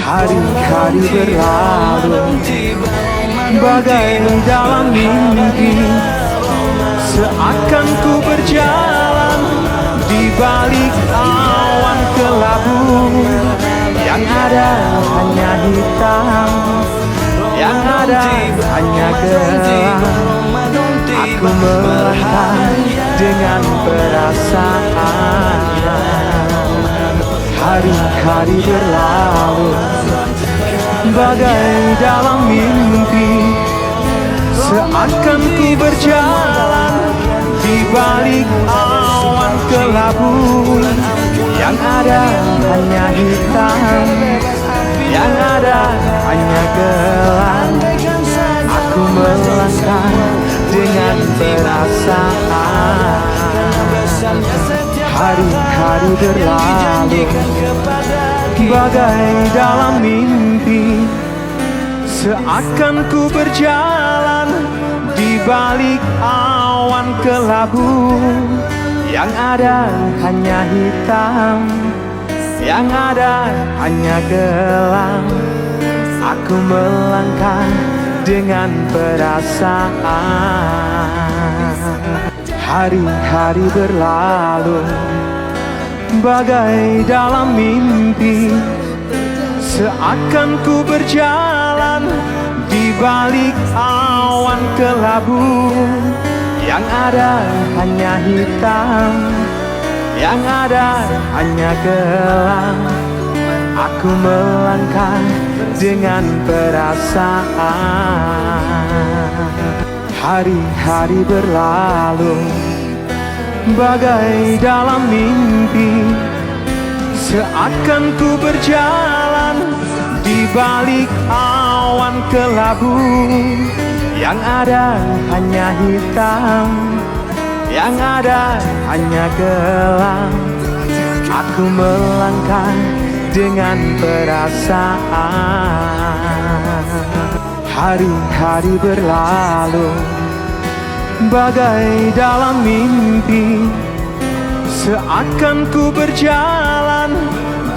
Hari-hari berlalu bagai dalam mimpi, seakan ku berjalan di balik awan kelabu. Yang ada hanya hitam, yang ada hanya gelap. Aku melangkah dengan perasaan. Hari-hari berlalu bagai dalam mimpi, seakan ku berjalan di balik awan kelabu. Yang ada hanya hitam, yang ada hanya gelap. Aku melangkah dengan perasaan. Hari-hari berlalu bagai dalam mimpi, seakan ku berjalan di balik awan kelabu. Yang ada hanya hitam, yang ada hanya gelap. Aku melangkah dengan perasaan. Hari-hari berlalu bagai dalam mimpi, seakan ku berjalan di balik awan kelabu. Yang ada hanya hitam, yang ada hanya gelap. Aku melangkah dengan perasaan. Hari-hari berlalu bagai dalam mimpi, seakan ku berjalan di balik awan kelabu. Yang ada hanya hitam, yang ada hanya gelap. Aku melangkah dengan perasaan. Hari-hari berlalu bagai dalam mimpi, seakan ku berjalan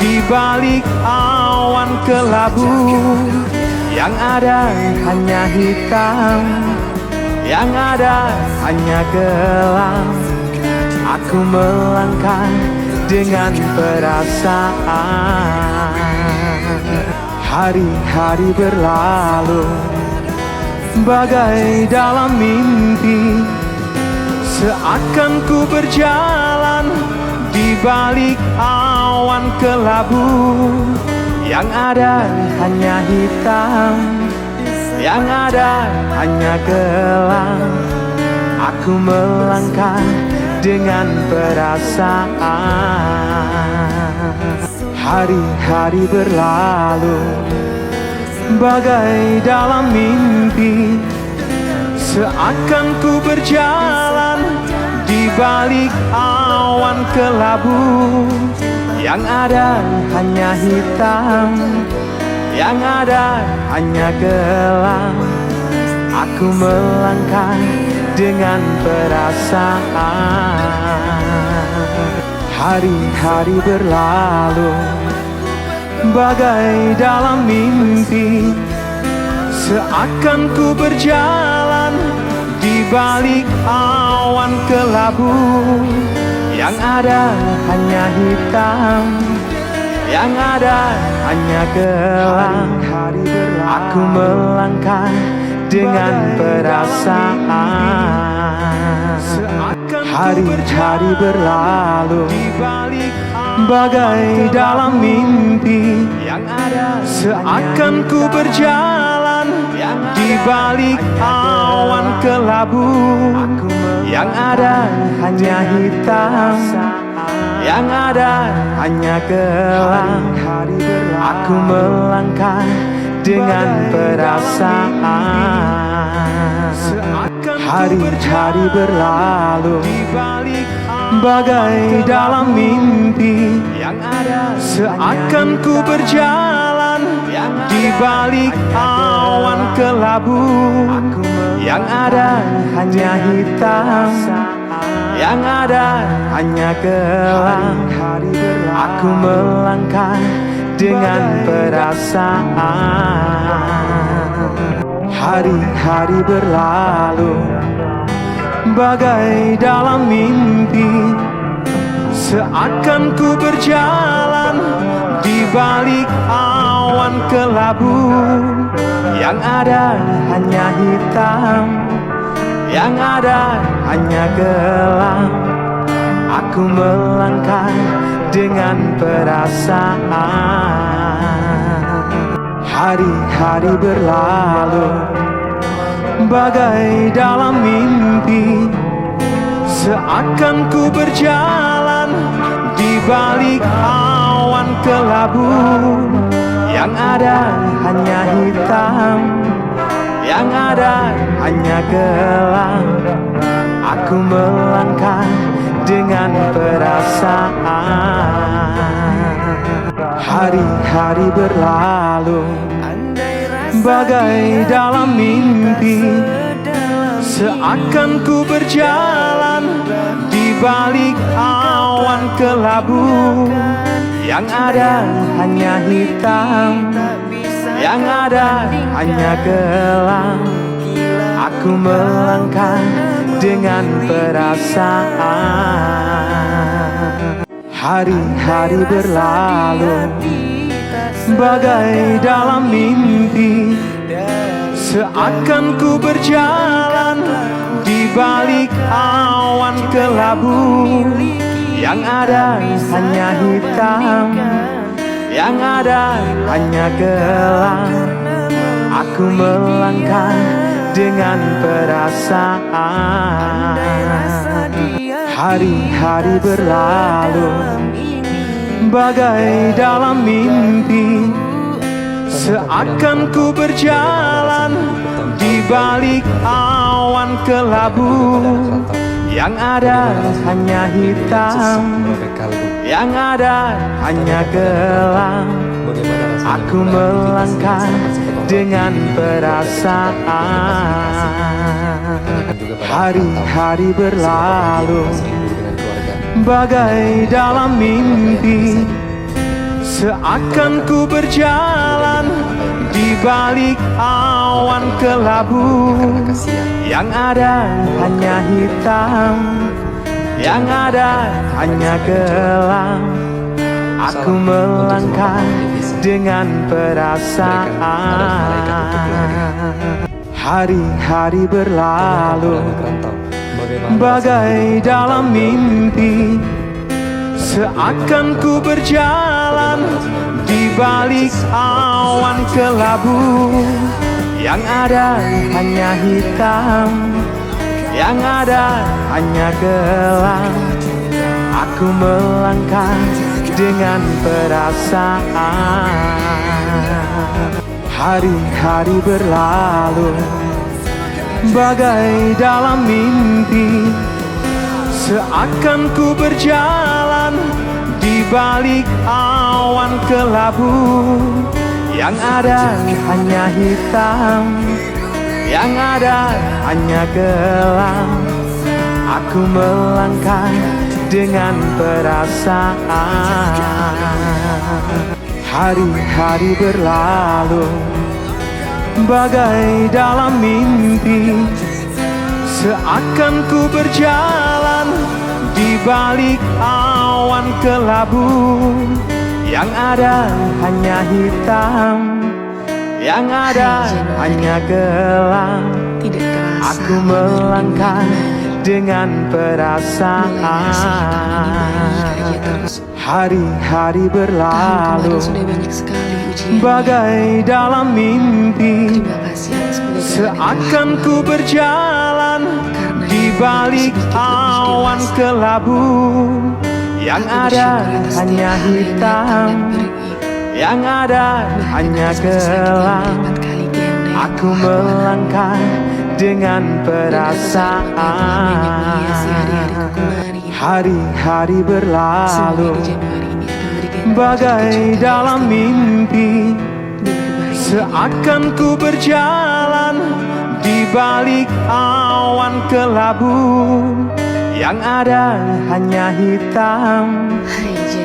di balik awan kelabu. Yang ada hanya hitam, yang ada hanya gelap. Aku melangkah dengan perasaan. Hari-hari berlalu bagai dalam mimpi, seakan ku berjalan di balik awan kelabu. Yang ada hanya hitam, yang ada hanya gelap. Aku melangkah dengan perasaan. Hari-hari berlalu bagai dalam mimpi, seakan ku berjalan di balik awan kelabu. Yang ada hanya hitam, yang ada hanya gelap. Aku melangkah dengan perasaan. Hari-hari berlalu bagai dalam mimpi, seakan ku berjalan di balik awan kelabu. Yang ada hanya hitam, yang ada hanya gelap. Aku melangkah dengan perasaan. Hari-hari berlalu bagai dalam mimpi, seakan ku berjalan di balik awan kelabu. Yang ada hanya hitam, yang ada hanya gelap. Aku melangkah dengan perasaan. Hari-hari berlalu bagai dalam mimpi, seakan ku berjalan di balik awan kelabu. Yang ada hanya hitam, yang ada hanya gelap. Aku melangkah dengan perasaan. Hari-hari berlalu bagai dalam mimpi, seakan ku berjalan di balik awan kelabu. Yang ada hanya hitam, yang ada hanya gelap. Aku melangkah dengan perasaan. Hari-hari berlalu bagai dalam mimpi, seakan ku berjalan di balik awan kelabu. Yang ada hanya hitam, yang ada hanya gelap. Aku melangkah dengan perasaan. Hari-hari berlalu bagai dalam mimpi, seakan ku berjalan di balik awan kelabu. Yang ada hanya hitam, yang ada hanya gelap. Aku melangkah dengan perasaan. Hari-hari berlalu bagai dalam mimpi, seakan ku berjalan di balik awan kelabu. Yang ada hanya hitam, yang ada hanya gelap. Aku melangkah dengan perasaan. Hari-hari berlalu bagai dalam mimpi, seakan ku berjalan di balik awan kelabu. Yang ada hanya hitam, yang ada hanya gelap. Aku melangkah dengan perasaan. Hari-hari berlalu bagai dalam mimpi, seakan ku berjalan di balik awan kelabu. Yang ada hanya hitam, yang ada hanya gelap. Aku melangkah dengan perasaan. Hari-hari berlalu bagai dalam mimpi, seakan ku berjalan di balik awan kelabu. Yang ada hanya hitam, yang ada hanya gelap. Aku melangkah dengan perasaan. Hari-hari berlalu bagai dalam mimpi, seakan ku berjalan di balik awan kelabu. Yang ada hanya hitam, yang ada hanya gelap. Aku melangkah dengan perasaan. Hari-hari berlalu bagai dalam mimpi, seakan ku berjalan di balik awan kelabu. Yang ada hanya hitam, yang ada hanya gelap. Aku melangkah dengan perasaan. Hari-hari berlalu bagai dalam mimpi, seakan ku berjalan di balik awan kelabu. Yang ada hanya hitam, yang ada hanya gelap. Aku melangkah dengan perasaan. Hari-hari berlalu bagai dalam mimpi, seakan ku berjalan di balik awan kelabu. Yang ada hanya hitam,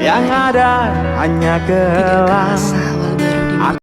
Yang ada hanya kelam.